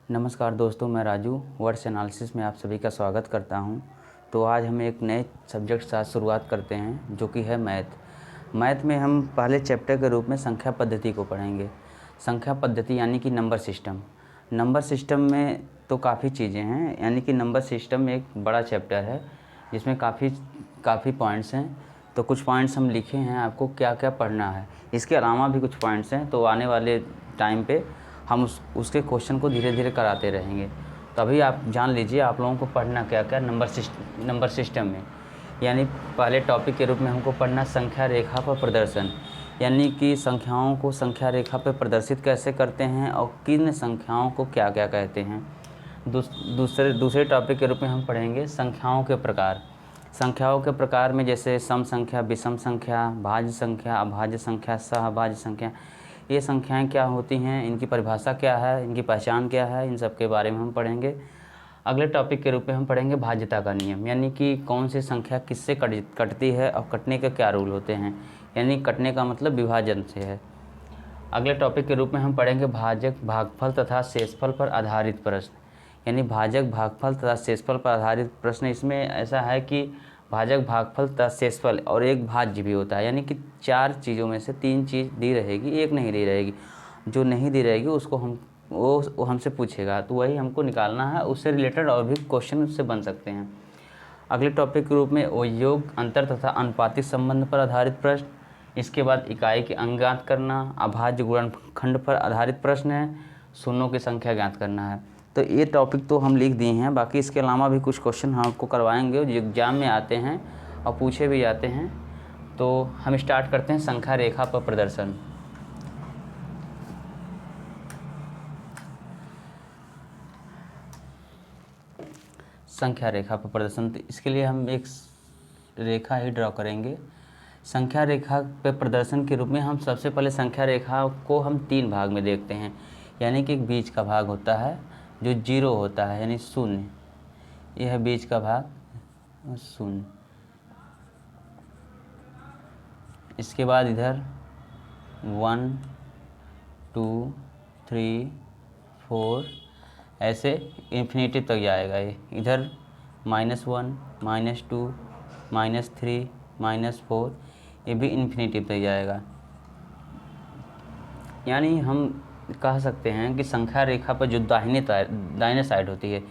नमस्कार दोस्तों, मैं राजू वर्ड्स एनालिसिस में आप सभी का स्वागत करता हूं। तो आज हम एक नए सब्जेक्ट के साथ शुरुआत करते हैं जो कि है मैथ में हम पहले चैप्टर के रूप में संख्या पद्धति को पढ़ेंगे। संख्या पद्धति यानी कि नंबर सिस्टम में तो काफ़ी चीज़ें हैं, यानी कि नंबर सिस्टम एक बड़ा चैप्टर है जिसमें काफ़ी पॉइंट्स हैं। तो कुछ पॉइंट्स हम लिखे हैं आपको क्या क्या पढ़ना है। इसके अलावा भी कुछ पॉइंट्स हैं, तो आने वाले टाइम पे हम उसके क्वेश्चन को धीरे धीरे कराते रहेंगे। तो अभी आप जान लीजिए आप लोगों को पढ़ना क्या क्या नंबर सिस्टम में। यानी पहले टॉपिक के रूप में हमको पढ़ना संख्या रेखा पर प्रदर्शन, यानी कि संख्याओं को संख्या रेखा पर प्रदर्शित कैसे करते हैं और किन संख्याओं को क्या क्या कहते हैं। दूसरे टॉपिक के रूप में हम पढ़ेंगे संख्याओं के प्रकार में जैसे सम संख्या, विषम संख्या, भाज्य संख्या, अभाज्य संख्या, सहभाज्य संख्या। ये संख्याएं क्या होती हैं, इनकी परिभाषा क्या है, इनकी पहचान क्या है, इन सब के बारे में हम पढ़ेंगे। अगले टॉपिक के रूप में हम पढ़ेंगे भाज्यता का नियम, यानी कि कौन सी संख्या किससे कटती है और कटने के क्या रूल होते हैं। यानी कटने का मतलब विभाजन से है। अगले टॉपिक के रूप में हम पढ़ेंगे भाजक, भागफल तथा शेषफल पर आधारित प्रश्न, यानी भाजक, भागफल तथा शेषफल पर आधारित प्रश्न। इसमें ऐसा है कि भाजक, भागफल तथा शेषफल और एक भाज्य भी होता है, यानी कि 4 चीज़ों में से 3 चीज़ दी रहेगी, एक नहीं दी रहेगी। जो नहीं दी रहेगी उसको वो हमसे पूछेगा, तो वही हमको निकालना है। उससे रिलेटेड और भी क्वेश्चन उससे बन सकते हैं। अगले टॉपिक के रूप में योग, अंतर तथा अनुपातिक संबंध पर आधारित प्रश्न। इसके बाद इकाई के अंग ज्ञात करना, अभाज्य गुणनखंड पर आधारित प्रश्न है, शून्यों की संख्या ज्ञात करना है। तो ये टॉपिक तो हम लिख दिए हैं। बाकी इसके अलावा भी कुछ क्वेश्चन हम आपको करवाएंगे जो एग्जाम में आते हैं और पूछे भी जाते हैं। तो हम स्टार्ट करते हैं संख्या रेखा पर प्रदर्शन। संख्या रेखा पर प्रदर्शन, तो इसके लिए हम एक रेखा ही ड्रॉ करेंगे। संख्या रेखा पे प्रदर्शन के रूप में हम सबसे पहले संख्या रेखा को हम 3 भाग में देखते हैं। यानी कि एक बीच का भाग होता है जो 0 होता है, यानी शून्य। यह है बीच का भाग, शून्य। इसके बाद इधर 1 2 3 4 ऐसे इन्फिनिटी तक जाएगा। ये इधर -1 -2 -3 -4 ये भी इन्फिनिटी तक जाएगा। यानी हम कह सकते हैं कि संख्या रेखा पर जो दाहिने साइड होती है,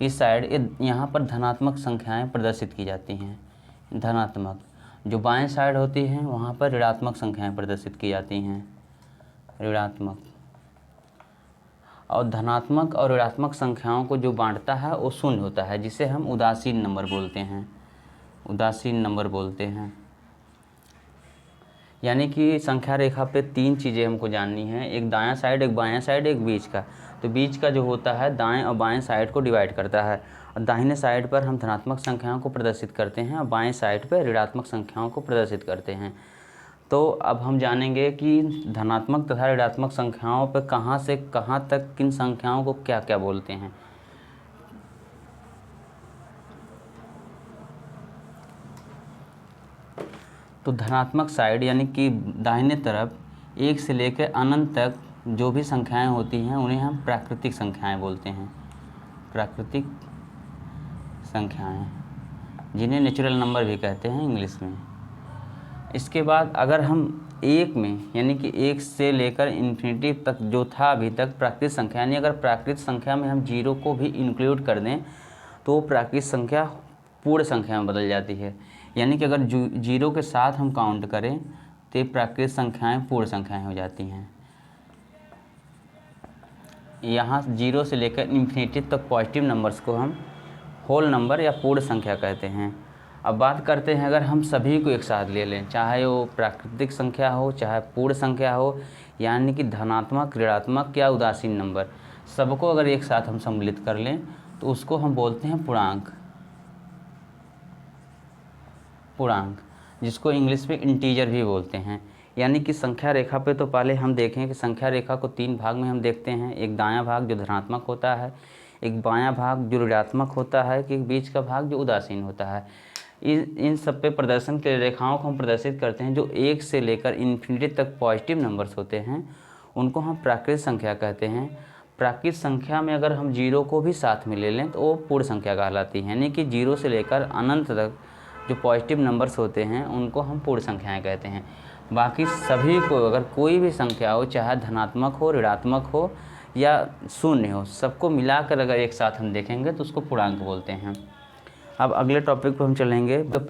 इस साइड यहाँ पर धनात्मक संख्याएं प्रदर्शित की जाती हैं। धनात्मक जो बाएं साइड होती हैं वहाँ पर ऋणात्मक संख्याएं प्रदर्शित की जाती हैं, ऋणात्मक। और धनात्मक और ऋणात्मक संख्याओं को जो बांटता है वो शून्य होता है, जिसे हम उदासीन नंबर बोलते हैं। उदासीन नंबर बोलते हैं। यानी कि संख्या रेखा पे 3 चीज़ें हमको जाननी है, एक दायां साइड, एक बायां साइड, एक बीच का। तो बीच का जो होता है दाएं और बाएं साइड को डिवाइड करता है, और दाहिने साइड पर हम धनात्मक संख्याओं को प्रदर्शित करते हैं और बाएं साइड पर ऋणात्मक संख्याओं को प्रदर्शित करते हैं। तो अब हम जानेंगे कि धनात्मक तथा ऋणात्मक संख्याओं पर कहाँ से कहाँ तक किन संख्याओं को क्या क्या बोलते हैं। तो धनात्मक साइड यानी कि दाहिने तरफ 1 से लेकर अनंत तक जो भी संख्याएं होती हैं उन्हें हम प्राकृतिक संख्याएं बोलते हैं। प्राकृतिक संख्याएं, जिन्हें नेचुरल नंबर भी कहते हैं इंग्लिश में। इसके बाद अगर हम 1 में, यानी कि 1 से लेकर इन्फिनिटी तक जो था अभी तक प्राकृतिक संख्या, यानी अगर प्राकृतिक संख्या में हम 0 को भी इंक्लूड कर दें तो वो प्राकृतिक संख्या पूर्ण संख्या में बदल जाती है। यानी कि अगर 0 के साथ हम काउंट करें तो प्राकृतिक संख्याएं पूर्ण संख्याएं हो जाती हैं। यहाँ 0 से लेकर इन्फिनिटी तक पॉजिटिव नंबर्स को हम होल नंबर या पूर्ण संख्या कहते हैं। अब बात करते हैं अगर हम सभी को एक साथ ले लें, चाहे वो प्राकृतिक संख्या हो चाहे पूर्ण संख्या हो, यानी कि धनात्मक, ऋणात्मक या उदासीन नंबर, सबको अगर एक साथ हम सम्मिलित कर लें तो उसको हम बोलते हैं पूर्णांक। पूर्णांक, जिसको इंग्लिश में इंटीजर भी बोलते हैं। यानी कि संख्या रेखा पे तो पहले हम देखें कि संख्या रेखा को 3 भाग में हम देखते हैं। एक दायां भाग जो धनात्मक होता है, एक बायां भाग जो ऋणात्मक होता है, कि एक बीच का भाग जो उदासीन होता है। इन सब पे प्रदर्शन के रेखाओं को हम प्रदर्शित करते हैं। जो 1 से लेकर इन्फिनिटी तक पॉजिटिव नंबर्स होते हैं उनको हम प्राकृतिक संख्या कहते हैं। प्राकृत संख्या में अगर हम जीरो को भी साथ में ले लें तो वो पूर्ण संख्या कहलाती है, यानी कि जीरो से लेकर अनंत तक जो पॉजिटिव नंबर्स होते हैं उनको हम पूर्ण संख्याएं कहते हैं। बाकी सभी को अगर कोई भी संख्या हो, चाहे धनात्मक हो, ऋणात्मक हो या शून्य हो, सबको मिलाकर अगर एक साथ हम देखेंगे तो उसको पूर्णांक बोलते हैं। अब अगले टॉपिक पर हम चलेंगे, तो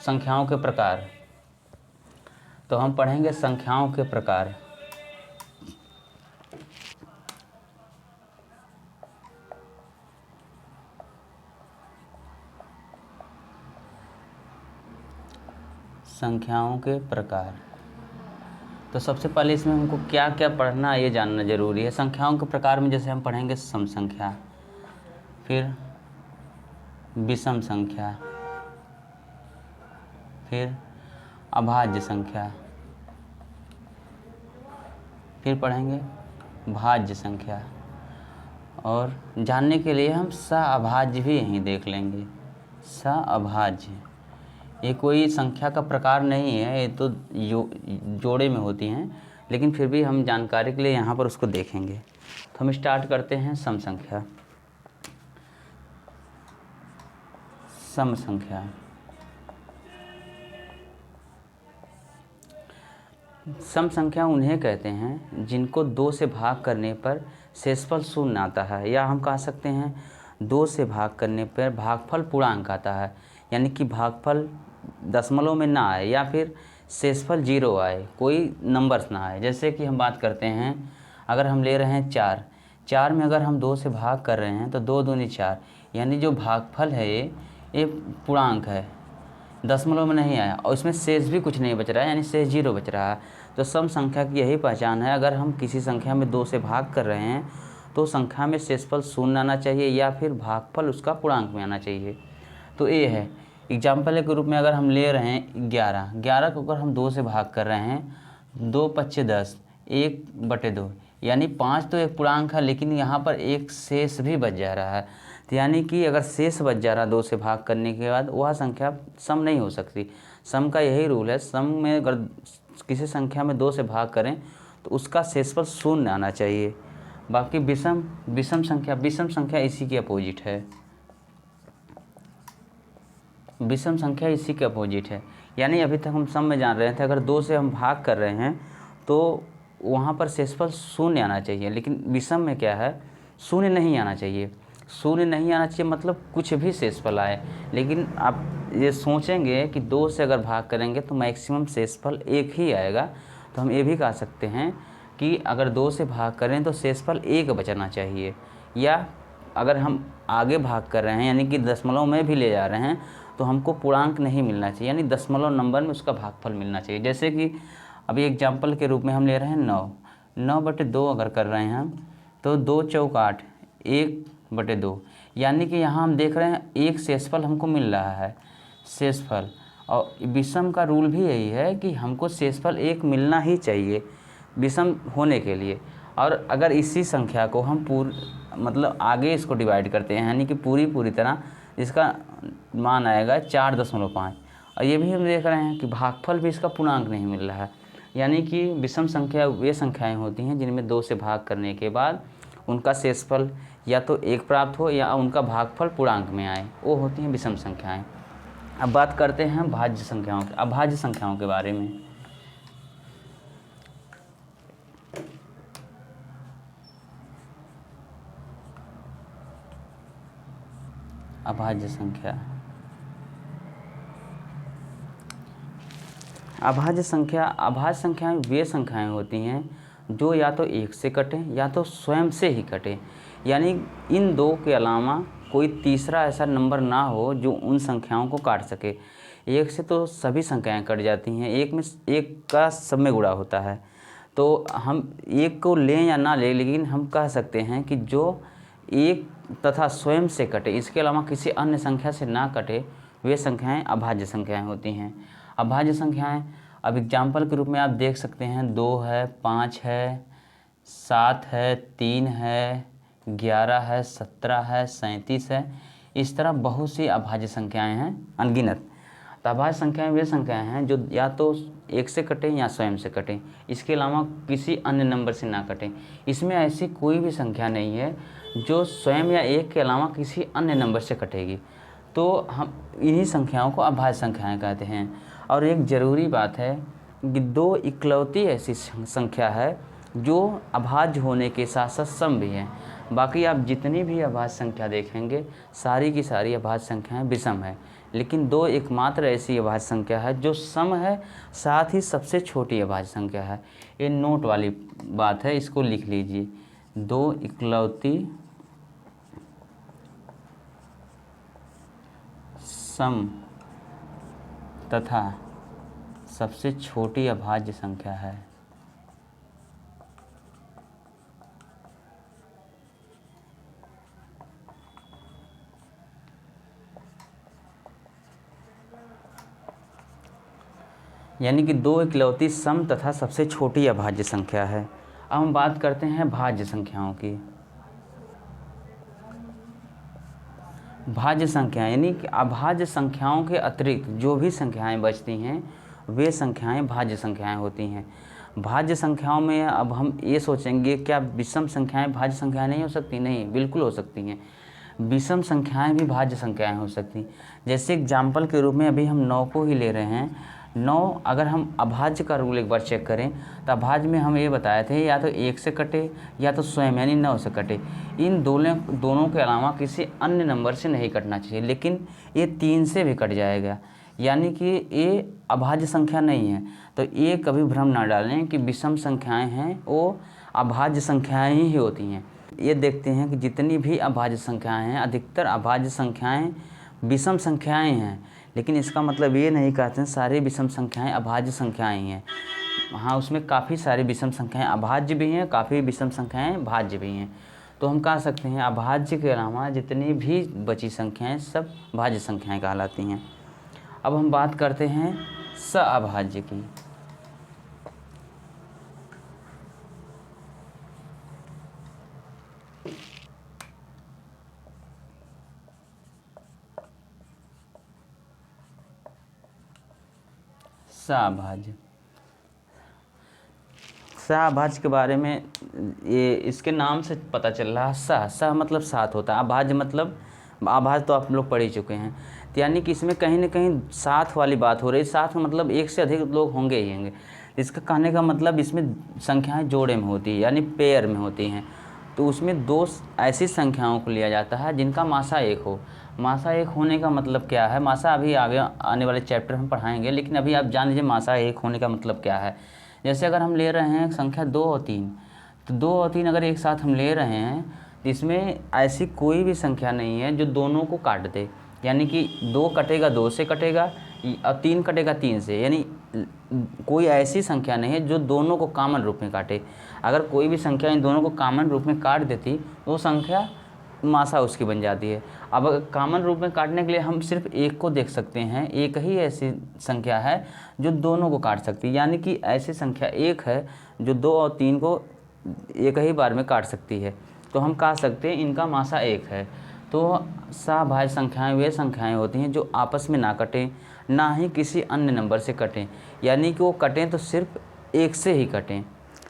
संख्याओं के प्रकार। तो हम पढ़ेंगे संख्याओं के प्रकार। संख्याओं के प्रकार। तो सबसे पहले इसमें हमको क्या क्या पढ़ना ये जानना ज़रूरी है। संख्याओं के प्रकार में जैसे हम पढ़ेंगे सम संख्या, फिर विषम संख्या, फिर अभाज्य संख्या, फिर पढ़ेंगे भाज्य संख्या, और जानने के लिए हम सहअभाज्य भी यहीं देख लेंगे। सहअभाज्य ये कोई संख्या का प्रकार नहीं है, ये तो जोड़े में होती हैं, लेकिन फिर भी हम जानकारी के लिए यहाँ पर उसको देखेंगे। तो हम स्टार्ट करते हैं सम संख्या। सम संख्या, सम संख्या उन्हें कहते हैं जिनको 2 से भाग करने पर शेषफल शून्य आता है, या हम कह सकते हैं 2 से भाग करने पर भागफल पूर्णांक आता है, यानी कि भागफल दशमलव में ना आए या फिर शेषफल 0 आए, कोई नंबर्स ना आए। जैसे कि हम बात करते हैं, अगर हम ले रहे हैं 4 में अगर हम 2 से भाग कर रहे हैं तो 2 दूनी 4, यानी जो भागफल है ये पूर्णांक है, दशमलव में नहीं आया और इसमें शेष भी कुछ नहीं बच रहा है, यानी शेष 0 बच रहा है। तो सम संख्या की यही पहचान है, अगर हम किसी संख्या में 2 से भाग कर रहे हैं तो संख्या में शेषफल शून्य आना चाहिए या फिर भागफल उसका पूर्णांक में आना चाहिए। तो ये है एग्जाम्पल के रूप में, अगर हम ले रहे हैं 11 को अगर हम 2 से भाग कर रहे हैं, 2 पच्चे 10, 1/2, यानी 5 तो एक पूर्णांक है, लेकिन यहाँ पर एक शेष भी बच जा रहा है। तो यानी कि अगर शेष बच जा रहा 2 से भाग करने के बाद, वह संख्या सम नहीं हो सकती। सम का यही रूल है, सम में अगर किसी संख्या में 2 से भाग करें तो उसका शेषफल शून्य आना चाहिए। बाकी विषम संख्या इसी की अपोजिट है। विषम संख्या इसी के अपोजिट है, यानी अभी तक हम सम में जान रहे थे अगर 2 से हम भाग कर रहे हैं तो वहाँ पर शेषफल शून्य आना चाहिए, लेकिन विषम में क्या है, शून्य नहीं आना चाहिए। शून्य नहीं आना चाहिए मतलब कुछ भी शेषफल आए, लेकिन आप ये सोचेंगे कि 2 से अगर भाग करेंगे तो मैक्सिमम शेषफल 1 ही आएगा। तो हम ये भी कह सकते हैं कि अगर 2 से भाग करें तो शेषफल 1 बचना चाहिए, या अगर हम आगे भाग कर रहे हैं यानी कि दशमलव में भी ले जा रहे हैं तो हमको पूर्णांक नहीं मिलना चाहिए, यानी दशमलव नंबर में उसका भागफल मिलना चाहिए। जैसे कि अभी एग्जाम्पल के रूप में हम ले रहे हैं 9/2 अगर कर रहे हैं हम, तो 2 चौक 8, 1/2, यानी कि यहाँ हम देख रहे हैं एक शेषफल हमको मिल रहा है, शेषफल। और विषम का रूल भी यही है कि हमको शेषफल 1 मिलना ही चाहिए विषम होने के लिए। और अगर इसी संख्या को हम मतलब आगे इसको डिवाइड करते हैं, यानी कि पूरी तरह इसका मान आएगा 4.5, और ये भी हम देख रहे हैं कि भागफल भी इसका पूर्णांक नहीं मिल रहा है। यानी कि विषम संख्या वे संख्याएं होती हैं जिनमें 2 से भाग करने के बाद उनका शेषफल या तो 1 प्राप्त हो या उनका भागफल पूर्णांक में आए, वो होती हैं विषम संख्याएं। अब बात करते हैं भाज्य संख्याओं के, अभाज्य संख्याओं के बारे में। अभाज्य संख्या, अभाज्य संख्याएं वे संख्याएं होती हैं जो या तो 1 से कटें या तो स्वयं से ही कटें, यानी इन 2 के अलावा कोई तीसरा ऐसा नंबर ना हो जो उन संख्याओं को काट सके। 1 से तो सभी संख्याएं कट जाती हैं, 1 में 1 का सब में गुणा होता है। तो हम 1 को लें या ना लें, लेकिन हम कह सकते हैं कि जो 1 तथा स्वयं से कटे, इसके अलावा किसी अन्य संख्या से ना कटे, वे संख्याएं अभाज्य संख्याएं होती हैं। अभाज्य संख्याएं अब एग्जाम्पल के रूप में आप देख सकते हैं 2 है, 5 है, 7 है, 3 है, 11 है, 17 है, 37 है। इस तरह बहुत सी अभाज्य संख्याएं हैं, अनगिनत। तो अभाज्य संख्याएं वे संख्याएं हैं जो या तो 1 से कटें या स्वयं से कटें, इसके अलावा किसी अन्य नंबर से ना कटें। इसमें ऐसी कोई भी संख्या नहीं है जो स्वयं या 1 के अलावा किसी अन्य नंबर से कटेगी। तो हम इन्हीं संख्याओं को अभाज्य संख्याएं कहते हैं। और एक ज़रूरी बात है कि 2 इकलौती ऐसी संख्या है जो अभाज्य होने के साथ साथ सम भी है। बाकी आप जितनी भी अभाज्य संख्या देखेंगे सारी की सारी अभाज्य संख्याएं विषम है, लेकिन 2 एकमात्र ऐसी अभाज्य संख्या है जो सम है, साथ ही सबसे छोटी अभाज्य संख्या है। ये नोट वाली बात है, इसको लिख लीजिए। 2 इकलौती सम तथा सबसे छोटी अभाज्य संख्या है। यानी कि 2 इकलौती सम तथा सबसे छोटी अभाज्य संख्या है। अब हम बात करते हैं भाज्य संख्याओं की। भाज्य संख्या यानी कि अभाज्य संख्याओं के अतिरिक्त जो भी संख्याएं बचती हैं वे संख्याएं भाज्य संख्याएं होती हैं। भाज्य संख्याओं में अब हम ये सोचेंगे क्या विषम संख्याएं भाज्य संख्याएं नहीं हो सकती? नहीं, बिल्कुल हो सकती हैं। विषम संख्याएं भी भाज्य संख्याएं हो सकती। जैसे एग्जाम्पल के रूप में अभी हम 9 को ही ले रहे हैं। 9 अगर हम अभाज्य का रूल एक बार चेक करें तो अभाज्य में हम ये बताए थे या तो 1 से कटे या तो स्वयं यानी 9 से कटे। इन दोनों के अलावा किसी अन्य नंबर से नहीं कटना चाहिए, लेकिन ये 3 से भी कट जाएगा, यानी कि ये अभाज्य संख्या नहीं है। तो ये कभी भ्रम ना डालें कि विषम संख्याएं हैं वो अभाज्य संख्याएं ही होती हैं। ये देखते हैं कि जितनी भी अभाज्य संख्याएं हैं अधिकतर अभाज्य संख्याएं विषम संख्याएं हैं, लेकिन इसका मतलब ये नहीं कहते हैं सारी विषम संख्याएं अभाज्य संख्याएं हैं। हाँ, उसमें काफ़ी सारी विषम संख्याएं अभाज्य भी हैं, काफ़ी विषम संख्याएं भाज्य भी हैं। तो हम कह सकते हैं अभाज्य के अलावा जितनी भी बची संख्याएं सब भाज्य संख्याएं कहलाती हैं। अब हम बात करते हैं सअभाज्य की। सअभाज्य के बारे में ये इसके नाम से पता चल रहा है। सह मतलब साथ होता है, अभाज्य मतलब अभाज्य तो आप लोग पढ़ ही चुके हैं। तो यानी कि इसमें कहीं ना कहीं साथ वाली बात हो रही है। साथ में मतलब 1 से अधिक लोग होंगे ही होंगे। इसका कहने का मतलब इसमें संख्याएं जोड़े में होती है यानी पेयर में होती हैं। तो उसमें 2 ऐसी संख्याओं को लिया जाता है जिनका मासा 1 हो। मासा 1 होने का मतलब क्या है? मासा अभी आगे आने वाले चैप्टर में पढ़ाएंगे, लेकिन अभी आप जान लीजिए मासा 1 होने का मतलब क्या है। जैसे अगर हम ले रहे हैं संख्या 2 और 3, तो 2 और 3 अगर एक साथ हम ले रहे हैं तो इसमें ऐसी कोई भी संख्या नहीं है जो दोनों को काट दे। यानी कि 2 कटेगा 2 से कटेगा और 3 कटेगा 3 से, यानी कोई ऐसी संख्या नहीं है जो दोनों को कॉमन रूप में काटे। अगर कोई भी संख्या इन दोनों को कॉमन रूप में काट देती तो वो संख्या मासा उसकी बन जाती है। अब कॉमन रूप में काटने के लिए हम सिर्फ 1 को देख सकते हैं। एक ही ऐसी संख्या है जो दोनों को काट सकती है, यानी कि ऐसी संख्या 1 है जो 2 और 3 को एक ही बार में काट सकती है। तो हम कह सकते हैं इनका मासा 1 है। तो सअभाज्य संख्याएं वे संख्याएं होती हैं जो आपस में ना कटें, ना ही किसी अन्य नंबर से कटें, यानी कि वो कटें तो सिर्फ 1 से ही कटें।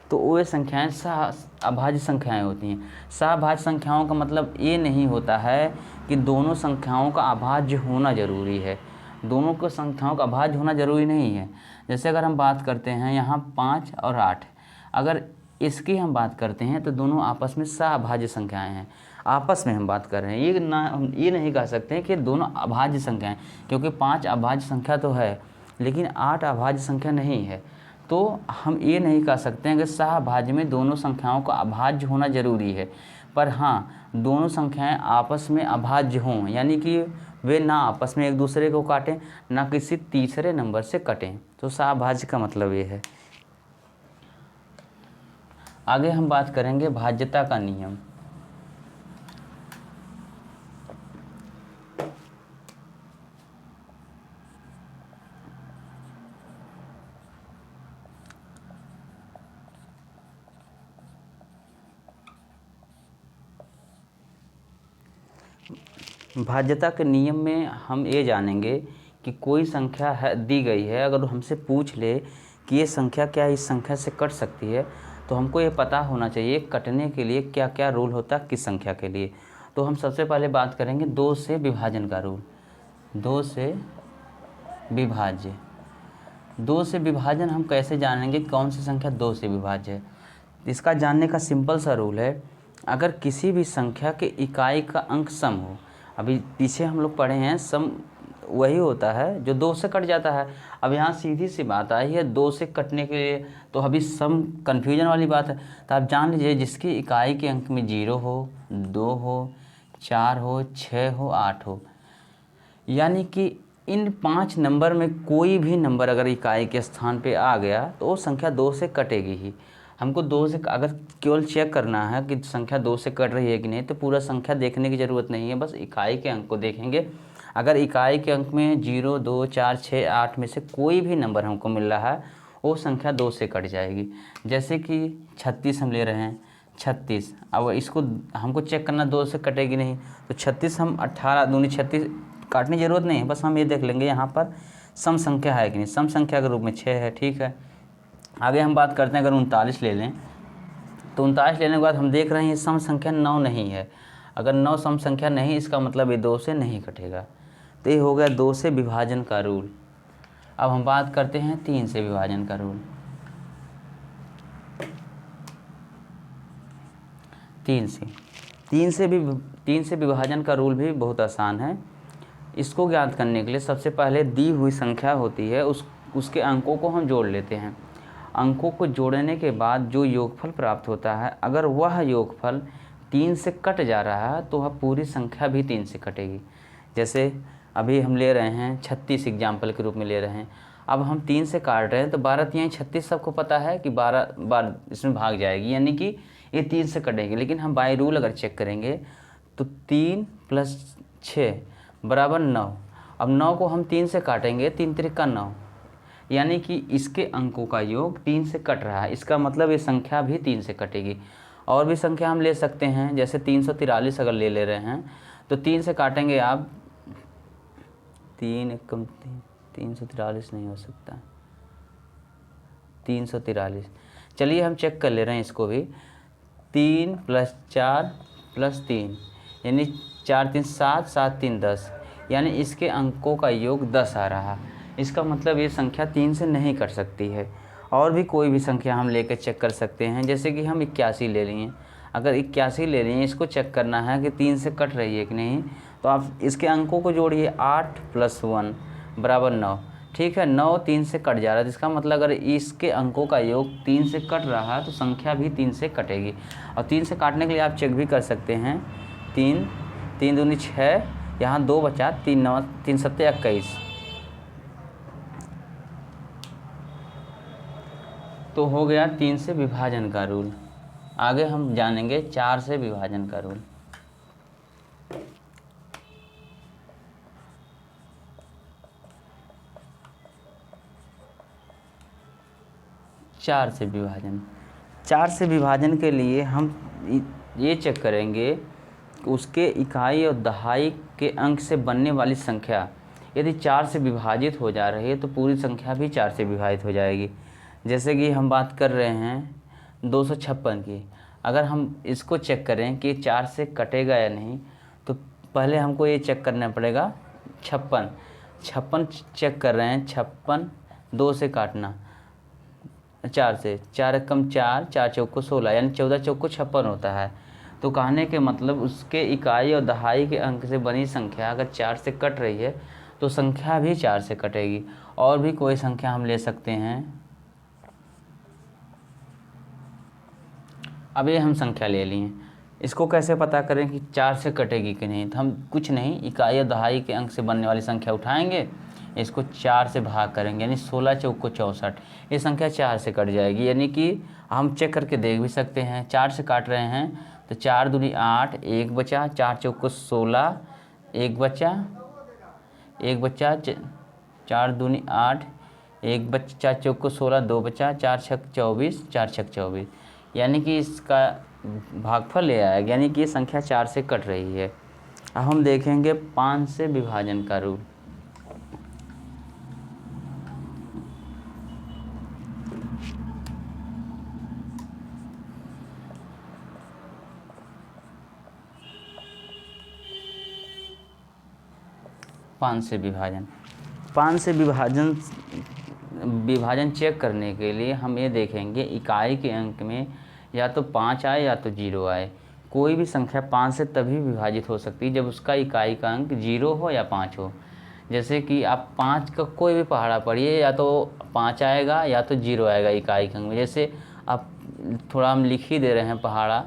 तो वो संख्याएं सअभाज्य संख्याएं होती हैं। सअभाज्य संख्याओं का मतलब ये नहीं होता है कि दोनों संख्याओं का अभाज्य होना ज़रूरी है। दोनों को संख्याओं का अभाज्य होना ज़रूरी नहीं है। जैसे अगर हम बात करते हैं यहाँ 5 और 8, अगर इसकी हम बात करते हैं तो दोनों आपस में सअभाज्य संख्याएं हैं। आपस में हम बात कर रहे हैं, हम ये नहीं कह सकते हैं कि दोनों अभाज्य संख्याएं, क्योंकि 5 अभाज्य संख्या तो है लेकिन 8 अभाज्य संख्या नहीं है। तो हम ये नहीं कह सकते हैं कि सअभाज्य में दोनों संख्याओं का अभाज्य होना ज़रूरी है, पर हाँ दोनों संख्याएं आपस में अभाज्य हों, यानी कि वे ना आपस में एक दूसरे को काटें ना किसी तीसरे नंबर से कटें। तो सअभाज्य का मतलब ये है। आगे हम बात करेंगे भाज्यता का नियम। भाज्यता के नियम में हम ये जानेंगे कि कोई संख्या है दी गई है, अगर हमसे पूछ ले कि ये संख्या क्या इस संख्या से कट सकती है, तो हमको ये पता होना चाहिए कटने के लिए क्या क्या रूल होता है किस संख्या के लिए। तो हम सबसे पहले बात करेंगे 2 से विभाजन का रूल। 2 से विभाज्य, 2 से विभाजन हम कैसे जानेंगे कौन सी संख्या 2 से विभाज्य है। इसका जानने का सिंपल सा रूल है, अगर किसी भी संख्या के इकाई का अंक सम हो, अभी पीछे हम लोग पढ़े हैं सम वही होता है जो 2 से कट जाता है। अब यहाँ सीधी सी बात आई है 2 से कटने के लिए, तो अभी सम कन्फ्यूजन वाली बात है। तो आप जान लीजिए जिसकी इकाई के अंक में 0 हो, 2 हो, 4 हो, 6 हो, 8 हो, यानी कि इन 5 नंबर में कोई भी नंबर अगर इकाई के स्थान पे आ गया तो वो संख्या 2 से कटेगी ही। हमको 2 से अगर केवल चेक करना है कि संख्या 2 से कट रही है कि नहीं, तो पूरा संख्या देखने की ज़रूरत नहीं है, बस इकाई के अंक को देखेंगे। अगर इकाई के अंक में 0, 2, 4, 6, 8 में से कोई भी नंबर हमको मिल रहा है, वो संख्या 2 से कट जाएगी। जैसे कि 36 हम ले रहे हैं, 36, अब इसको हमको चेक करना 2 से कटेगी नहीं, तो 36 हम 18 दूनी 36 काटने की ज़रूरत नहीं है, बस हम ये देख लेंगे यहाँ पर सम संख्या है कि नहीं। सम संख्या के रूप में 6 है, ठीक है। आगे हम बात करते हैं, अगर 39 ले लें तो 39 लेने के बाद हम देख रहे हैं सम संख्या 9 नहीं है। अगर 9 सम संख्या नहीं, इसका मतलब ये 2 से नहीं कटेगा। तो ये हो गया 2 से विभाजन का रूल। अब हम बात करते हैं 3 से विभाजन का रूल। 3 से विभाजन का रूल भी बहुत आसान है। इसको ज्ञात करने के लिए सबसे पहले दी हुई संख्या होती है उसके अंकों को हम जोड़ लेते हैं। अंकों को जोड़ने के बाद जो योगफल प्राप्त होता है, अगर वह योगफल 3 से कट जा रहा है तो वह पूरी संख्या भी 3 से कटेगी। जैसे अभी हम ले रहे हैं 36 एग्जाम्पल के रूप में ले रहे हैं। अब हम 3 से काट रहे हैं तो 12 तिहाई 36 सबको पता है कि 12 बार इसमें भाग जाएगी, यानी कि ये 3 से कटेगी। लेकिन हम बाई रूल अगर चेक करेंगे तो 3 + 6 बराबर 9। अब 9 को हम 3 से काटेंगे, 3 त्रिका 9, यानी कि इसके अंकों का योग 3 से कट रहा है। इसका मतलब ये संख्या भी 3 से कटेगी। और भी संख्या हम ले सकते हैं, जैसे 343 अगर ले रहे हैं तो 3 से काटेंगे आप 3 एकम 343 नहीं हो सकता, 343। चलिए हम चेक कर ले रहे हैं इसको भी। 3 + 4 + 3 यानी 4 3 7, 7 3 10, यानी इसके अंकों का योग 10 आ रहा। इसका मतलब ये संख्या 3 से नहीं कट सकती है। और भी कोई भी संख्या हम लेकर चेक कर सकते हैं, जैसे कि हम 81 ले लिए। अगर 81 ले लिए, इसको चेक करना है कि 3 से कट रही है कि नहीं, तो आप इसके अंकों को जोड़िए। 8 + 1 बराबर 9, ठीक है। 9 3 से कट जा रहा है, तो इसका मतलब अगर इसके अंकों का योग 3 से कट रहा है तो संख्या भी 3 से कटेगी। और 3 से काटने के लिए आप चेक भी कर सकते हैं। 3 3 दूनी 6, यहाँ 2 बचा, 3 9 3 7 21, तो हो गया 3 से विभाजन का रूल। आगे हम जानेंगे 4 से विभाजन का रूल। 4 से विभाजन। 4 से विभाजन के लिए हम ये चेक करेंगे कि उसके इकाई और दहाई के अंक से बनने वाली संख्या यदि 4 से विभाजित हो जा रही है तो पूरी संख्या भी 4 से विभाजित हो जाएगी। जैसे कि हम बात कर रहे हैं 256 की। अगर हम इसको चेक करें कि 4 से कटेगा या नहीं, तो पहले हमको ये चेक करना पड़ेगा 56 चेक कर रहे हैं। 56 2 से काटना 4 से, 4 एकम 4, 4 चौको 16, यानी 14 चौको 56 होता है। तो कहने के मतलब उसके इकाई और दहाई के अंक से बनी संख्या अगर 4 से कट रही है तो संख्या भी 4 से कटेगी। और भी कोई संख्या हम ले सकते हैं। अब ये हम संख्या ले लिए, इसको कैसे पता करें कि 4 से कटेगी कि नहीं, तो हम कुछ नहीं, इकाई और दहाई के अंक से बनने वाली संख्या उठाएंगे, इसको 4 से भाग करेंगे, यानी 16 चौको 64, ये संख्या 4 से कट जाएगी। यानी कि हम चेक करके देख भी सकते हैं। 4 से काट रहे हैं तो 4 दूनी 8, 1 बचा, 4 चौको 16, 1 बचा, 4 दूनी 8, 1 बचा, 4 चौको 16, 2 बचा, 4 छक 24, 4 छक 24, यानी कि इसका भागफल ले आएगा, यानी कि ये संख्या 4 से कट रही है। अब हम देखेंगे 5 से विभाजन का रूल। 5 से विभाजन। 5 से विभाजन चेक करने के लिए हम ये देखेंगे इकाई के अंक में या तो 5 आए या तो 0 आए। कोई भी संख्या 5 से तभी विभाजित हो सकती है जब उसका इकाई का अंक 0 हो या 5 हो। जैसे कि आप 5 का कोई भी पहाड़ा पढ़िए, या तो 5 आएगा या तो 0 आएगा इकाई के अंक में। जैसे आप थोड़ा हम लिख ही दे रहे हैं पहाड़ा,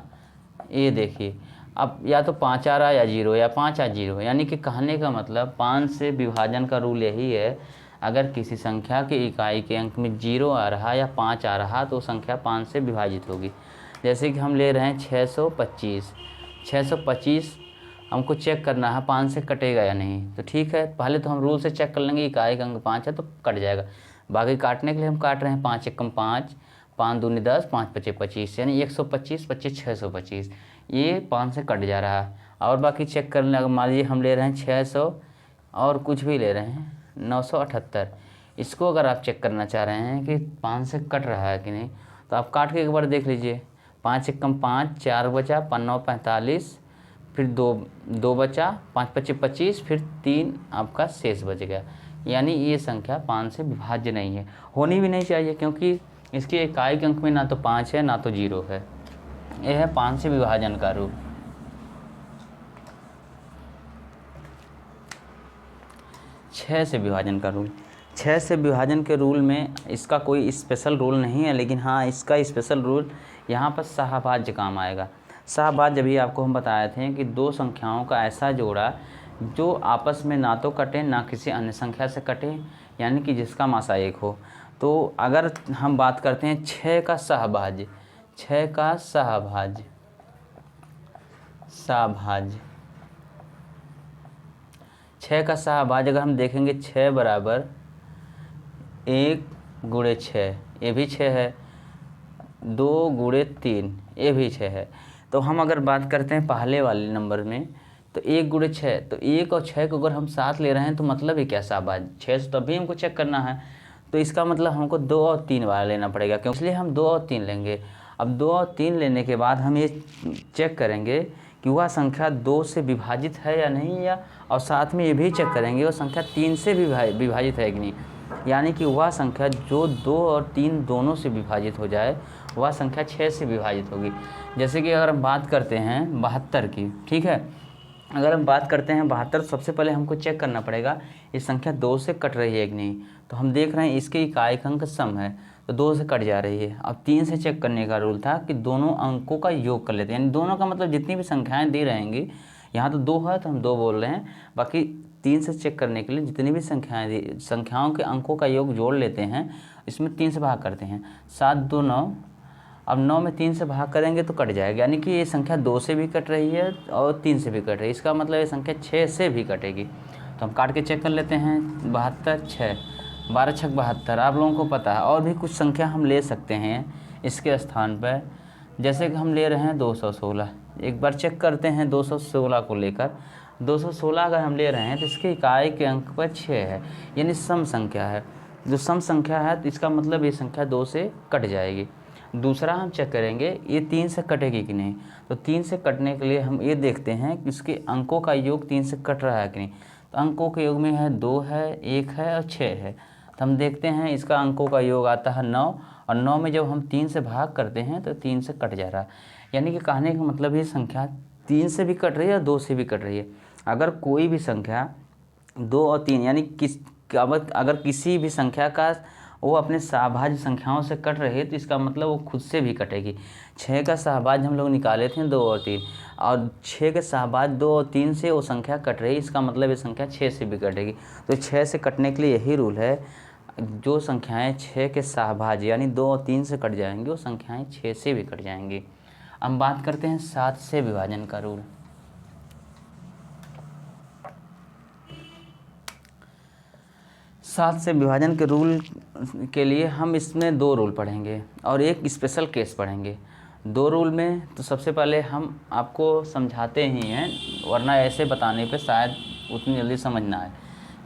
ये देखिए, अब या तो 5 आ रहा है या 0, या 5 या 0। यानी कि कहने का मतलब 5 से विभाजन का रूल यही है, अगर किसी संख्या के इकाई के अंक में 0 आ रहा या 5 आ रहा तो संख्या 5 से विभाजित होगी। जैसे कि हम ले रहे हैं 625। 625 हमको चेक करना है 5 से कटेगा या नहीं। तो ठीक है, पहले तो हम रूल से चेक कर लेंगे, इकाई का अंक 5 है तो कट जाएगा। बाकी काटने के लिए हम काट रहे हैं 5 एकम 5, 5 दूनी 10, 5 पचे 25, यानी 125, 25 625, ये 5 से कट जा रहा है। और बाकी चेक कर लें, मान लीजिए हम ले रहे हैं 600 और कुछ भी ले रहे हैं 978, इसको अगर आप चेक करना चाह रहे हैं कि 5 से कट रहा है कि नहीं, तो आप काट के एक बार देख लीजिए। 5 एकम 5, 4 बचा, 5 9 45, फिर 2 बचा, 5 पचे 25, फिर 3 आपका शेष बच गया। यानी ये संख्या 5 से विभाज्य नहीं है, होनी भी नहीं चाहिए, क्योंकि इसके इकाई के अंक में ना तो 5 है ना तो 0 है। यह है 5 से विभाजन का रूल। 6 से विभाजन का रूल। 6 से विभाजन के रूल में इसका कोई स्पेशल रूल नहीं है, लेकिन हाँ इसका स्पेशल रूल यहाँ पर सहभाज्य काम आएगा। सहभाज्य भी आपको हम बताए थे कि दो संख्याओं का ऐसा जोड़ा जो आपस में ना तो कटे ना किसी अन्य संख्या से कटे, यानी कि जिसका मासा 1 हो। तो अगर हम बात करते हैं 6 का सहभाज्य, 6 का सहभाज्य, 6 का सहभाज्य अगर हम देखेंगे 6 बराबर 1 गुणे 6, ये भी 6 है, 2 गुणे 3, ये भी 6 है। तो हम अगर बात करते हैं पहले वाले नंबर में, तो 1 गुणे 6, तो 1 और 6 को अगर हम साथ ले रहे हैं तो मतलब ही क्या सहभाज्य 6 से तभी हमको चेक करना है। तो इसका मतलब हमको 2 और 3 वाला लेना पड़ेगा, क्योंकि इसलिए हम 2 और 3 लेंगे। अब 2 और 3 लेने के बाद हम ये चेक करेंगे कि वह संख्या 2 से विभाजित है या नहीं, या और साथ में ये भी चेक करेंगे वह संख्या 3 से विभाजित है कि नहीं। यानी कि वह संख्या जो 2 और 3 दोनों से विभाजित हो जाए वह संख्या 6 से विभाजित होगी। जैसे कि अगर हम बात करते हैं 72 की, ठीक है, अगर हम बात करते हैं 72, सबसे पहले हमको चेक करना पड़ेगा ये संख्या 2 से कट रही है कि नहीं। तो हम देख रहे हैं इसके इकाई का अंक सम है तो 2 से कट जा रही है। अब 3 से चेक करने का रूल था कि दोनों अंकों का योग कर लेते हैं, यानी दोनों का मतलब जितनी भी संख्याएं दी रहेंगी, यहाँ तो 2 है तो हम 2 बोल रहे हैं, बाकी 3 से चेक करने के लिए जितनी भी संख्याएं दी, संख्याओं के अंकों का योग जोड़ लेते हैं, इसमें 3 से भाग करते हैं। 7 2 9, अब 9 में 3 से भाग करेंगे तो कट जाएगा, यानी कि ये संख्या 2 से भी कट रही है और 3 से भी कट रही है। इसका मतलब ये संख्या 6 से भी कटेगी। तो हम काट के चेक कर लेते हैं। 72 6, 12 6 72, आप लोगों को पता है। और भी कुछ संख्या हम ले सकते हैं इसके स्थान पर, जैसे कि हम ले रहे हैं 216। एक बार चेक करते हैं 216 को लेकर। 216 अगर हम ले रहे हैं तो इसके इकाई के अंक पर 6 है, यानी सम संख्या है। जो सम संख्या है तो इसका मतलब ये संख्या 2 से कट जाएगी। दूसरा हम चेक करेंगे ये 3 से कटेगी कि नहीं। तो 3 से कटने के लिए हम ये देखते हैं कि इसके अंकों का योग 3 से कट रहा है कि नहीं। तो अंकों के योग में है 2 है, 1 है और 6 है। तो हम देखते हैं इसका अंकों का योग आता है 9, और 9 में जब हम 3 से भाग करते हैं तो 3 से कट जा रहा है। यानी कि कहने का मतलब ये संख्या 3 से भी कट रही है और 2 से भी कट रही है। अगर कोई भी संख्या 2 और 3 यानी अगर किसी भी संख्या का वो अपने सहभाज्य संख्याओं से कट रही है तो इसका मतलब वो खुद से भी कटेगी। 6 का सहभाज्य हम लोग निकाले थे 2 और 3, और 6 के सहभाज्य 2 और 3 से वो संख्या कट रही है, इसका मतलब ये संख्या 6 से भी कटेगी। तो 6 से कटने के लिए यही रूल है, जो संख्याएं 6 के सहभाज्य यानी 2 और 3 से कट जाएंगी वो संख्याएं 6 से भी कट जाएंगी। हम बात करते हैं 7 से विभाजन का रूल। 7 से विभाजन के रूल के लिए हम इसमें 2 रूल पढ़ेंगे और एक स्पेशल केस पढ़ेंगे। 2 रूल में तो सबसे पहले हम आपको समझाते ही हैं, वरना ऐसे बताने पे शायद उतनी जल्दी समझ ना आए।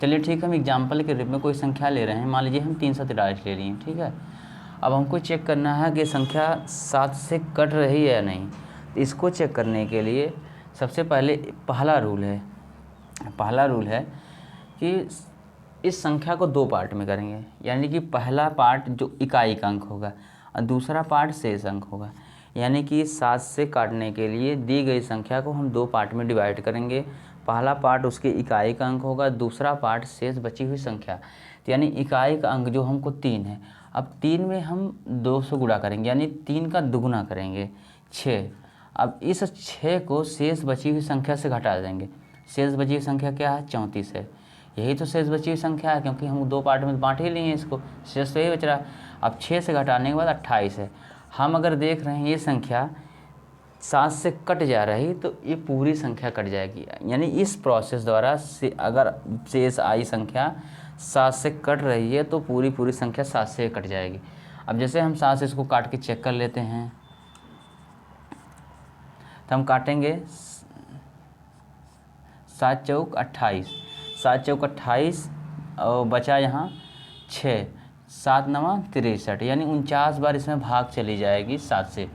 चलिए ठीक है, हम एग्जाम्पल के रूप में कोई संख्या ले रहे हैं, मान लीजिए हम 343 ले रही हैं, ठीक है। अब हमको चेक करना है कि संख्या 7 से कट रही है या नहीं। तो इसको चेक करने के लिए सबसे पहले पहला रूल है कि इस संख्या को दो पार्ट में करेंगे, यानी कि पहला पार्ट जो इकाई का अंक होगा और दूसरा पार्ट शेष अंक होगा। यानी कि 7 से काटने के लिए दी गई संख्या को हम दो पार्ट में डिवाइड करेंगे। पहला पार्ट उसके इकाई का अंक होगा, दूसरा पार्ट शेष बची हुई संख्या। तो यानी इकाई का अंक जो हमको 3 है, अब 3 में हम 2 से गुणा करेंगे, यानी 3 का दुगुना करेंगे 6। अब इस 6 को शेष बची हुई संख्या से घटा देंगे। शेष बची हुई संख्या क्या है? 34 है। यही तो शेष बची हुई संख्या है, क्योंकि हम दो पार्ट में बांट ही लिए हैं इसको, शेष तो यही बच रहा। अब 6 से घटाने के बाद 28 है। हम अगर देख रहे हैं ये संख्या 7 से कट जा रही तो ये पूरी संख्या कट जाएगी। यानी इस प्रोसेस द्वारा से अगर शेष आई संख्या 7 से कट रही है तो पूरी संख्या 7 से कट जाएगी। अब जैसे हम 7 से इसको काट के चेक कर लेते हैं, तो हम काटेंगे 7 चौक 28, 7 चौक 28 और बचा यहाँ 6, 7 नवा 63, यानी 49 बार इसमें भाग चली जाएगी 7 से।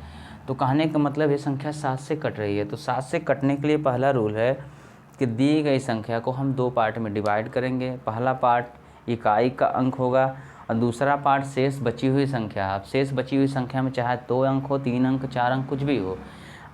तो कहने का मतलब ये संख्या 7 से कट रही है। तो 7 से कटने के लिए पहला रूल है कि दी गई संख्या को हम दो पार्ट में डिवाइड करेंगे। पहला पार्ट इकाई का अंक होगा और दूसरा पार्ट शेष बची हुई संख्या। अब शेष बची हुई संख्या में चाहे 2 अंक हो, 3 अंक, 4 अंक, कुछ भी हो,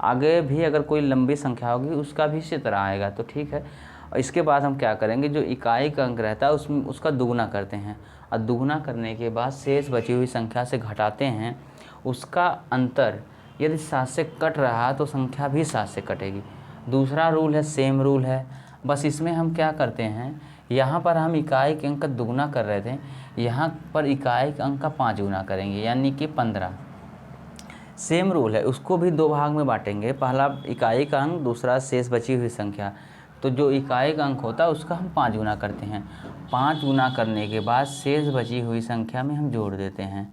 आगे भी अगर कोई लंबी संख्या होगी उसका भी इसी तरह आएगा, तो ठीक है। और इसके बाद हम क्या करेंगे, जो इकाई का अंक रहता है उसमें उसका दुगुना करते हैं और दुगुना करने के बाद शेष बची हुई संख्या से घटाते हैं। उसका अंतर यदि 7 से कट रहा तो संख्या भी 7 से कटेगी। दूसरा रूल है, सेम रूल है, बस इसमें हम क्या करते हैं, यहाँ पर हम इकाई के अंक का दुगुना कर रहे थे, यहाँ पर इकाई के अंक का 5 गुना करेंगे, यानी कि 15। सेम रूल है, उसको भी दो भाग में बांटेंगे, पहला इकाई का अंक, दूसरा शेष बची हुई संख्या। तो जो इकाई का अंक होता है उसका हम 5 गुना करते हैं। 5 गुना करने के बाद शेष बची हुई संख्या में हम जोड़ देते हैं।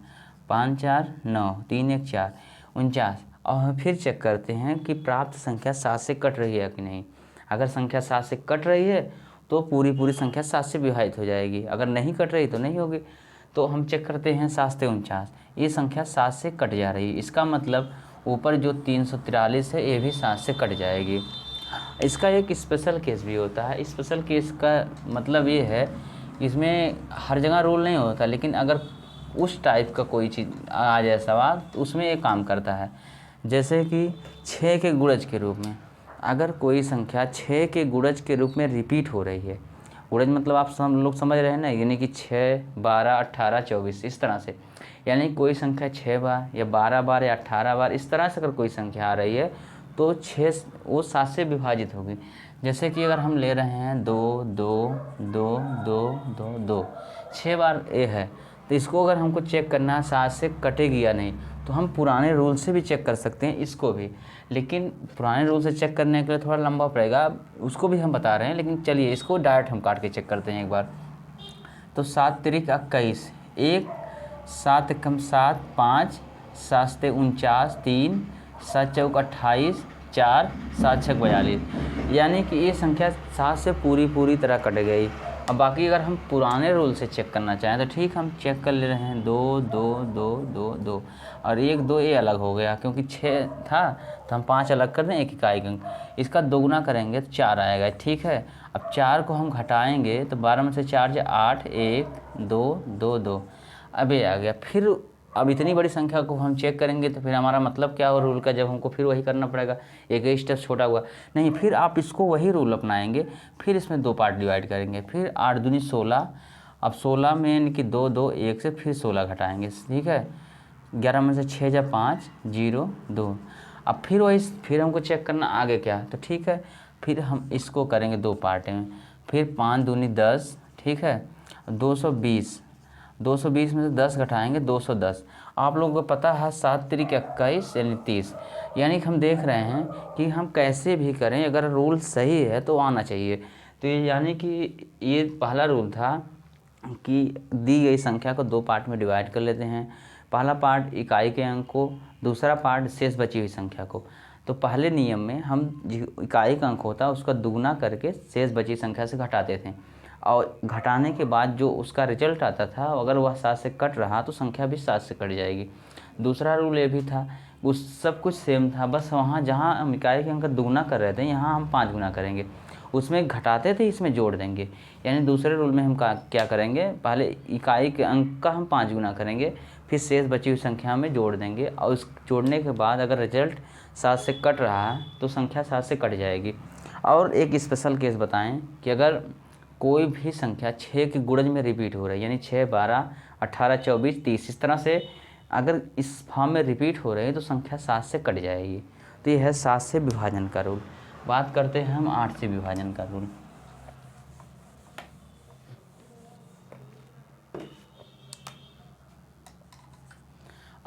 5 4 9, 3 1 4, 49। और फिर चेक करते हैं कि प्राप्त संख्या 7 से कट रही है कि नहीं। अगर संख्या 7 से कट रही है तो पूरी संख्या 7 से विभाजित हो जाएगी, अगर नहीं कट रही तो नहीं होगी। तो हम चेक करते हैं 7 से 49, ये संख्या 7 से कट जा रही है। इसका मतलब ऊपर जो 343 है ये भी 7 से कट जाएगी। इसका एक स्पेशल केस भी होता है। स्पेशल केस का मतलब ये है, इसमें हर जगह रूल नहीं होता, लेकिन अगर उस टाइप का कोई चीज़ आ जाए सवाल तो उसमें ये काम करता है। जैसे कि 6 के गुणज के रूप में अगर कोई संख्या 6 के गुणज के रूप में रिपीट हो रही है, गुणज मतलब आप सब लोग समझ रहे हैं ना, यानी कि 6 12 18 24 इस तरह से, यानी कोई संख्या 6 बार या 12 बार या 18 बार इस तरह से अगर कोई संख्या आ रही है तो 6 वो 7 से विभाजित होगी। जैसे कि अगर हम ले रहे हैं 2 2 2 2 2 2, 6 बार ए है, तो इसको अगर हमको चेक करना है 7 से कटेगी या नहीं, तो हम पुराने रूल से भी चेक कर सकते हैं इसको भी। लेकिन पुराने रूल से चेक करने के लिए थोड़ा लंबा पड़ेगा, उसको भी हम बता रहे हैं, लेकिन चलिए इसको डायरेक्ट हम काट के चेक करते हैं एक बार। तो 7 तिरिक 21, 1 7 एकम 7 5 7 ते 49 3 7 चौक 28 4 7 छक 42, यानी कि ये संख्या 7 से पूरी तरह कट गई। अब बाकी अगर हम पुराने रूल से चेक करना चाहें तो ठीक, हम चेक कर ले रहे हैं 2 2 2 2 2 और 1 2 ये अलग हो गया, क्योंकि 6 था तो हम 5 अलग कर दें, एक इकाई का अंक। इसका दोगुना करेंगे तो 4 आएगा, ठीक है। अब 4 को हम घटाएंगे तो 12 में से 4 जो 8 1 2 2 2, अब ये आ गया। फिर अब इतनी बड़ी संख्या को हम चेक करेंगे तो फिर हमारा मतलब क्या हो रूल का, जब हमको फिर वही करना पड़ेगा, एक ही स्टेप छोटा हुआ नहीं। फिर आप इसको वही रूल अपनाएंगे, फिर इसमें दो पार्ट डिवाइड करेंगे, फिर 8 दूनी 16। अब 16 में यानी कि 2 2 1 से फिर 16 घटाएंगे, ठीक है। 11 में से 6 जा 5 0 2। अब फिर वही, फिर हमको चेक करना आगे क्या, तो ठीक है। फिर हम इसको करेंगे दो पार्ट में, फिर 5 दूनी 10, ठीक है। 220 220 में से 10 घटाएंगे 210। आप लोगों को पता है 7 तिरिक 21 यानी 30, यानी कि हम देख रहे हैं कि हम कैसे भी करें अगर रूल सही है तो आना चाहिए। तो ये यानी कि ये पहला रूल था कि दी गई संख्या को दो पार्ट में डिवाइड कर लेते हैं। पहला पार्ट इकाई के अंक को, दूसरा पार्ट शेष बची हुई संख्या को। तो पहले नियम में हम जो इकाई का अंक होता है उसका दुगुना करके शेष बची संख्या से घटाते थे, और घटाने के बाद जो उसका रिजल्ट आता था अगर वह 7 से कट रहा तो संख्या भी 7 से कट जाएगी। दूसरा रूल ये भी था, उस सब कुछ सेम था, बस वहाँ जहाँ हम इकाई के अंक दुगुना कर रहे थे यहाँ हम 5 गुना करेंगे। उसमें घटाते थे, इसमें जोड़ देंगे। यानी दूसरे रूल में हम क्या करेंगे, पहले इकाई के अंक का हम 5 गुना करेंगे, फिर शेष बची हुई संख्या में जोड़ देंगे, और उस जोड़ने के बाद अगर रिजल्ट 7 से कट रहा है तो संख्या 7 से कट जाएगी। और एक स्पेशल केस बताएं कि अगर कोई भी संख्या 6 के गुणज में रिपीट हो रही है, यानी 6, 12, 18, 24, 30, इस तरह से अगर इस फॉर्म में रिपीट हो रही है तो संख्या 7 से कट जाएगी। तो यह है 7 से विभाजन का रूल। बात करते हैं हम 8 से विभाजन का रूल।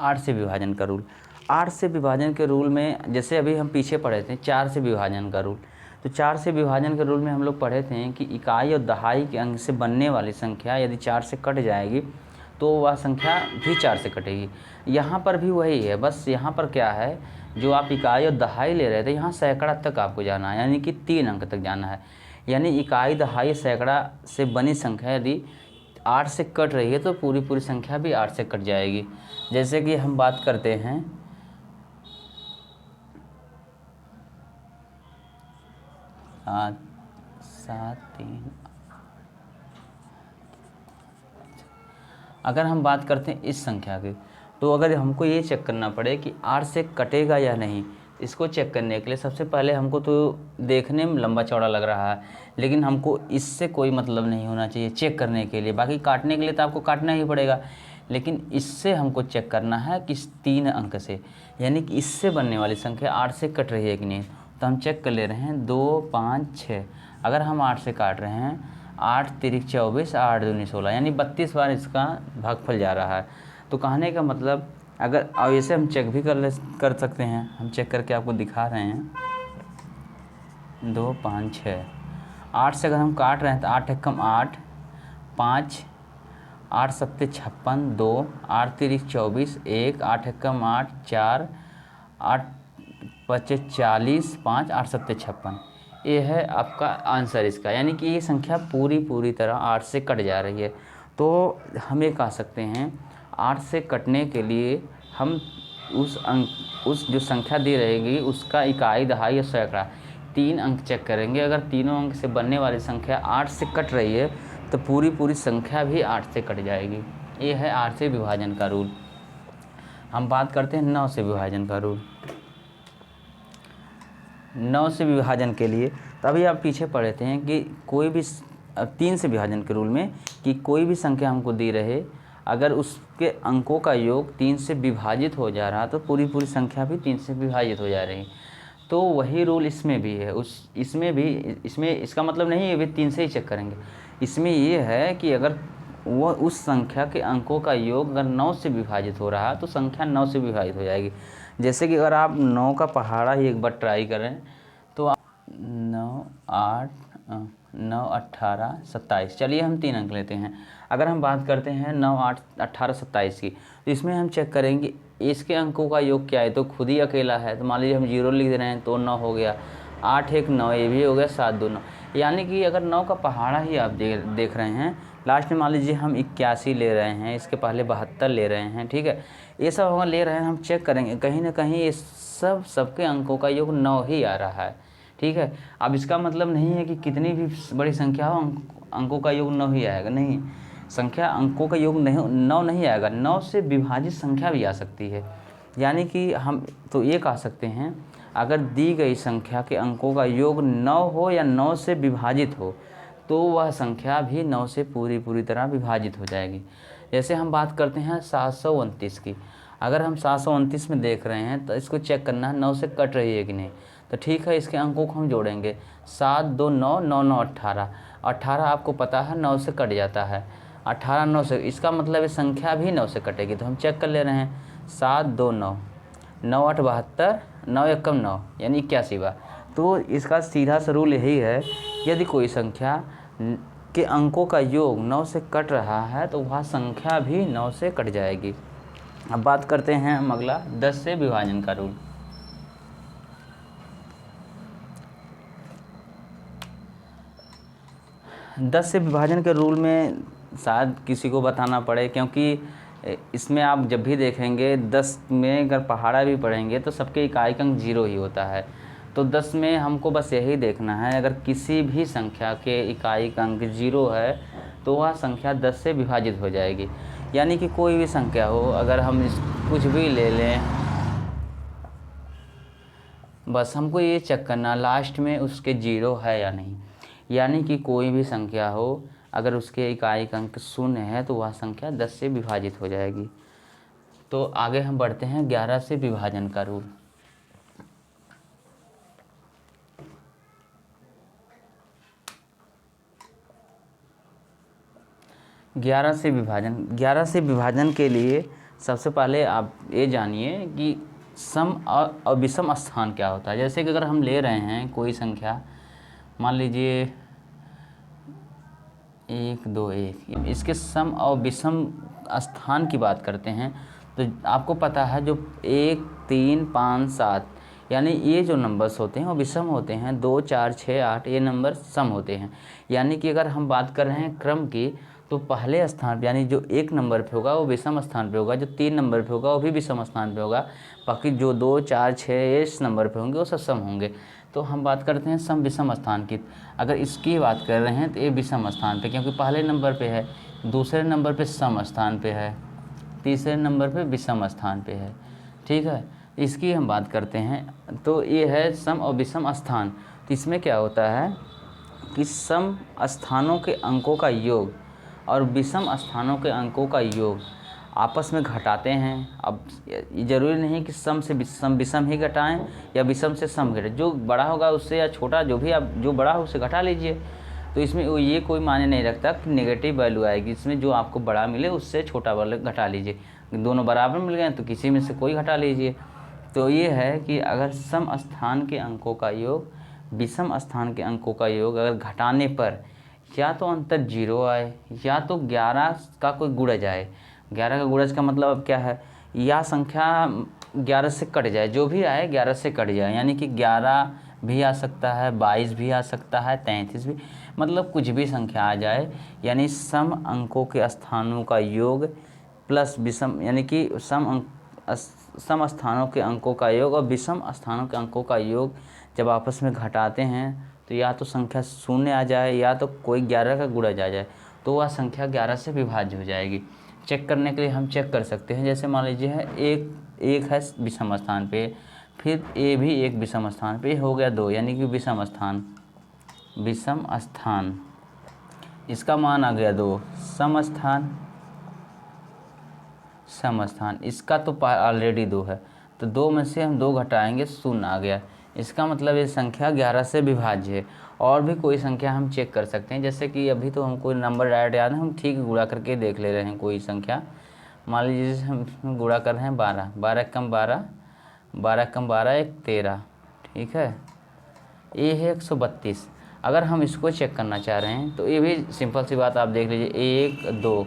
आठ से विभाजन का रूल। 8 से विभाजन के रूल में जैसे अभी हम पीछे पढ़े थे 4 से विभाजन का रूल। तो 4 से विभाजन के रूल में हम लोग पढ़े थे कि इकाई और दहाई के अंक से बनने वाली संख्या यदि 4 से कट जाएगी तो वह संख्या भी 4 से कटेगी। यहाँ पर भी वही है, बस यहाँ पर क्या है, जो आप इकाई और दहाई ले रहे थे यहाँ सैकड़ा तक आपको जाना है, यानी कि 3 अंक तक जाना है। यानी इकाई, दहाई, सैकड़ा से बनी संख्या यदि 8 से कट रही है तो पूरी पूरी संख्या भी 8 से कट जाएगी। जैसे कि हम बात करते हैं 7, 3। अगर हम बात करते हैं इस संख्या की, तो अगर हमको ये चेक करना पड़े कि 8 से कटेगा या नहीं, इसको चेक करने के लिए सबसे पहले हमको तो देखने में लंबा चौड़ा लग रहा है, लेकिन हमको इससे कोई मतलब नहीं होना चाहिए चेक करने के लिए। बाकी काटने के लिए तो आपको काटना ही पड़ेगा, लेकिन इससे हमको चेक करना है कि 3 अंक से, यानी कि इससे बनने वाली संख्या 8 से कट रही है कि नहीं। तो हम चेक कर ले रहे हैं 2, 5, 6। अगर हम 8 से काट रहे हैं, 8 तिरिक 24, 8 दूनी 16, यानी 32 बार इसका भागफल जा रहा है। तो कहने का मतलब, अगर अब ऐसे हम चेक भी कर सकते हैं, हम चेक करके आपको दिखा रहे हैं 2, 5, 6। 8 से अगर हम काट रहे हैं तो 8 एकम 8, 5, 8 सत्ते 56, 2, 8 तिरिक 24, 1, 8 एकम 8, 4, 8 पचे 40, 5, 8 सत्ते 56। ये है आपका आंसर इसका, यानी कि ये संख्या पूरी तरह 8 से कट जा रही है। तो हम ये कह सकते हैं 8 से कटने के लिए हम उस जो संख्या दी रहेगी उसका इकाई, दहाई और सैकड़ा 3 अंक चेक करेंगे। अगर तीनों अंक से बनने वाली संख्या 8 से कट रही है तो पूरी संख्या भी 8 से कट जाएगी। ये है 8 से विभाजन का रूल। हम बात करते हैं 9 से विभाजन का रूल। 9 से विभाजन के लिए तभी आप पीछे पढ़े थे कि कोई भी 3 से विभाजन के रूल में कि कोई भी संख्या हमको दी रहे, अगर उसके अंकों का योग 3 से विभाजित हो जा रहा तो पूरी संख्या भी 3 से विभाजित हो जा रही। तो वही रूल इसमें भी है। इसमें इसका मतलब नहीं है भी 3 से ही चेक करेंगे। इसमें ये है कि अगर वो उस संख्या के अंकों का योग अगर 9 से विभाजित हो रहा है तो संख्या 9 से विभाजित हो जाएगी। जैसे कि अगर आप 9 का पहाड़ा ही एक बार ट्राई करें तो आप 9, 8, 9, 18, 27। चलिए हम 3 अंक लेते हैं। अगर हम बात करते हैं 9, 8, 18, 27 की, तो इसमें हम चेक करेंगे इसके अंकों का योग क्या है। तो खुद ही अकेला है, तो मान लीजिए हम 0 लिख दे रहे हैं तो 9 हो गया, 8 1 9, ये भी हो गया, 7 2 9। यानी कि अगर 9 का पहाड़ा ही आप देख रहे हैं, लास्ट में मान लीजिए हम 81 ले रहे हैं, इसके पहले 72 ले रहे हैं, ठीक है, ये सब हम ले रहे हैं, हम चेक करेंगे कहीं ना कहीं ये सबके अंकों का योग 9 ही आ रहा है, ठीक है। अब इसका मतलब नहीं है कि कितनी भी बड़ी संख्या हो अंकों का योग 9 ही आएगा, नहीं, संख्या अंकों का योग 9 नहीं आएगा, 9 से विभाजित संख्या भी आ सकती है। यानी कि हम तो ये कह सकते हैं अगर दी गई संख्या के अंकों का योग 9 हो या 9 से विभाजित हो तो वह संख्या भी 9 से पूरी तरह विभाजित हो जाएगी। जैसे हम बात करते हैं 729 की। अगर हम 729 में देख रहे हैं तो इसको चेक करना है 9 से कट रही है कि नहीं। तो ठीक है, इसके अंकों को हम जोड़ेंगे, 7 2 9, 9 9 18। 18 आपको पता है 9 से कट जाता है, 18 9 से, इसका मतलब ये संख्या भी 9 से कटेगी। तो हम चेक कर ले रहे हैं 7 2 9, 9 8 72, 9 1 9, यानी 81 बार। तो इसका सीधा सा रूल यही है, यदि कोई संख्या के अंकों का योग 9 से कट रहा है तो वह संख्या भी 9 से कट जाएगी। अब बात करते हैं हम अगला 10 से विभाजन का रूल। 10 से विभाजन के रूल में शायद किसी को बताना पड़े, क्योंकि इसमें आप जब भी देखेंगे 10 में अगर पहाड़ा भी पढ़ेंगे तो सबके इकाई का अंक 0 ही होता है। तो 10 में हमको बस यही देखना है, अगर किसी भी संख्या के इकाई का अंक 0 है तो वह संख्या 10 से विभाजित हो जाएगी। यानी कि कोई भी संख्या हो, अगर हम कुछ भी ले लें, बस हमको ये चेक करना लास्ट में उसके 0 है या नहीं। यानी कि कोई भी संख्या हो, अगर उसके इकाई का अंक 0 है तो वह संख्या 10 से विभाजित हो जाएगी। तो आगे हम बढ़ते हैं 11 से विभाजन का रूल। ग्यारह से विभाजन के लिए सबसे पहले आप ये जानिए कि सम और विषम स्थान क्या होता है। जैसे कि अगर हम ले रहे हैं कोई संख्या, मान लीजिए 1 2 1, इसके सम और विषम स्थान की बात करते हैं तो आपको पता है जो 1 3 5 7 यानी ये जो नंबर्स होते हैं वो विषम होते हैं। 2 4 6 8 ये नंबर सम होते हैं। यानी कि अगर हम बात कर रहे हैं क्रम की, तो पहले स्थान पे यानी जो 1 नंबर पे होगा वो विषम स्थान पे होगा, जो 3 नंबर पे होगा वो भी विषम स्थान पे होगा, बाकी जो 2 4 6 इस नंबर पे होंगे वो सब सम होंगे। तो हम बात करते हैं सम विषम स्थान की। अगर इसकी बात कर रहे हैं तो ये विषम स्थान पे, क्योंकि पहले नंबर पे है, दूसरे नंबर पे सम स्थान पे है, तीसरे नंबर पे विषम स्थान पे है। ठीक है, इसकी हम बात करते हैं तो ये है सम और विषम स्थान। तो इसमें क्या होता है कि सम स्थानों के अंकों का योग और विषम स्थानों के अंकों का योग आपस में घटाते हैं। अब ज़रूरी नहीं कि सम से विषम ही घटाएं या विषम से सम घटाएं, जो बड़ा होगा उससे या छोटा जो भी आप जो बड़ा हो उससे घटा लीजिए। तो इसमें ये कोई मायने नहीं रखता कि नेगेटिव वैल्यू आएगी, इसमें जो आपको बड़ा मिले उससे छोटा वाला घटा लीजिए। दोनों बराबर मिल गए तो किसी में से कोई घटा लीजिए। तो ये है कि अगर सम स्थान के अंकों का योग विषम स्थान के अंकों का योग अगर घटाने पर या तो अंतर 0 आए या तो 11 का कोई गुणज आए। 11 का गुणज का मतलब अब क्या है, या संख्या 11 से कट जाए, जो भी आए 11 से कट जाए। यानी कि 11 भी आ सकता है, 22 भी आ सकता है, 33 भी, मतलब कुछ भी संख्या आ जाए। यानी सम अंकों के स्थानों का योग प्लस विषम, यानी कि सम स्थानों के अंकों का योग और विषम स्थानों के अंकों का योग जब आपस में घटाते हैं तो या तो संख्या 0 आ जाए या तो कोई 11 का गुणज आ जाए, तो वह संख्या 11 से विभाज्य हो जाएगी। चेक करने के लिए हम चेक कर सकते हैं, जैसे मान लीजिए है एक है विषम स्थान पे, फिर ए भी एक विषम स्थान पे, हो गया 2, यानी कि विषम स्थान इसका मान आ गया 2। सम स्थान इसका तो ऑलरेडी 2 है, तो 2 में से हम 2 घटाएंगे 0 आ गया। इसका मतलब ये संख्या 11 से विभाज्य है। और भी कोई संख्या हम चेक कर सकते हैं, जैसे कि अभी तो हमको नंबर डायरेक्ट याद है, हम ठीक गुणा करके देख ले रहे हैं कोई संख्या। मान लीजिए हम गुणा कर रहे हैं 12, 12 कम 12, 12 कम 12 1 13, ठीक है। ये है 132। अगर हम इसको चेक करना चाह रहे हैं तो ये भी सिंपल सी बात आप देख लीजिए, 1 2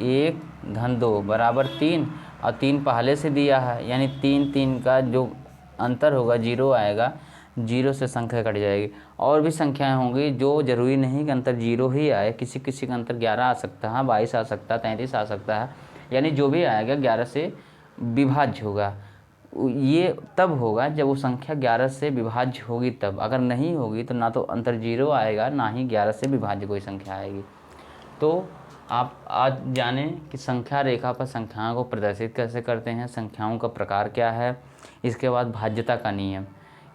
1 धन 2 बराबर 3, और 3 पहले से दिया है, यानी 3 3 का जो अंतर होगा 0 आएगा, 0 से संख्या कट जाएगी। और भी संख्याएं होंगी जो जरूरी नहीं कि अंतर 0 ही आए, किसी किसी का अंतर 11 आ सकता है, 22 आ सकता है, 33 आ सकता है, यानी जो भी आएगा 11 से विभाज्य होगा। ये तब होगा जब वो संख्या 11 से विभाज्य होगी तब, अगर नहीं होगी तो ना तो अंतर 0 आएगा ना ही 11 से विभाज्य कोई संख्या आएगी। तो आप आज जानें कि संख्या रेखा पर संख्याओं को प्रदर्शित कैसे करते हैं, संख्याओं का प्रकार क्या है, इसके बाद भाज्यता का नियम।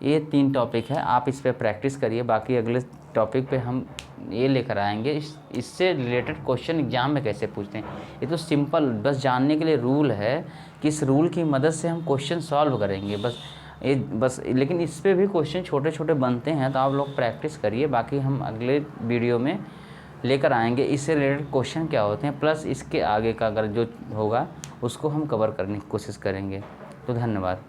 ये 3 टॉपिक है, आप इस पर प्रैक्टिस करिए। बाकी अगले टॉपिक पे हम ये लेकर आएंगे इससे रिलेटेड क्वेश्चन एग्जाम में कैसे पूछते हैं। ये तो सिंपल बस जानने के लिए रूल है कि इस रूल की मदद से हम क्वेश्चन सॉल्व करेंगे बस। लेकिन इस पर भी क्वेश्चन छोटे छोटे बनते हैं, तो आप लोग प्रैक्टिस करिए। बाकी हम अगले वीडियो में लेकर आएंगे इससे रिलेटेड क्वेश्चन क्या होते हैं, प्लस इसके आगे का अगर जो होगा उसको हम कवर करने की कोशिश करेंगे। तो धन्यवाद।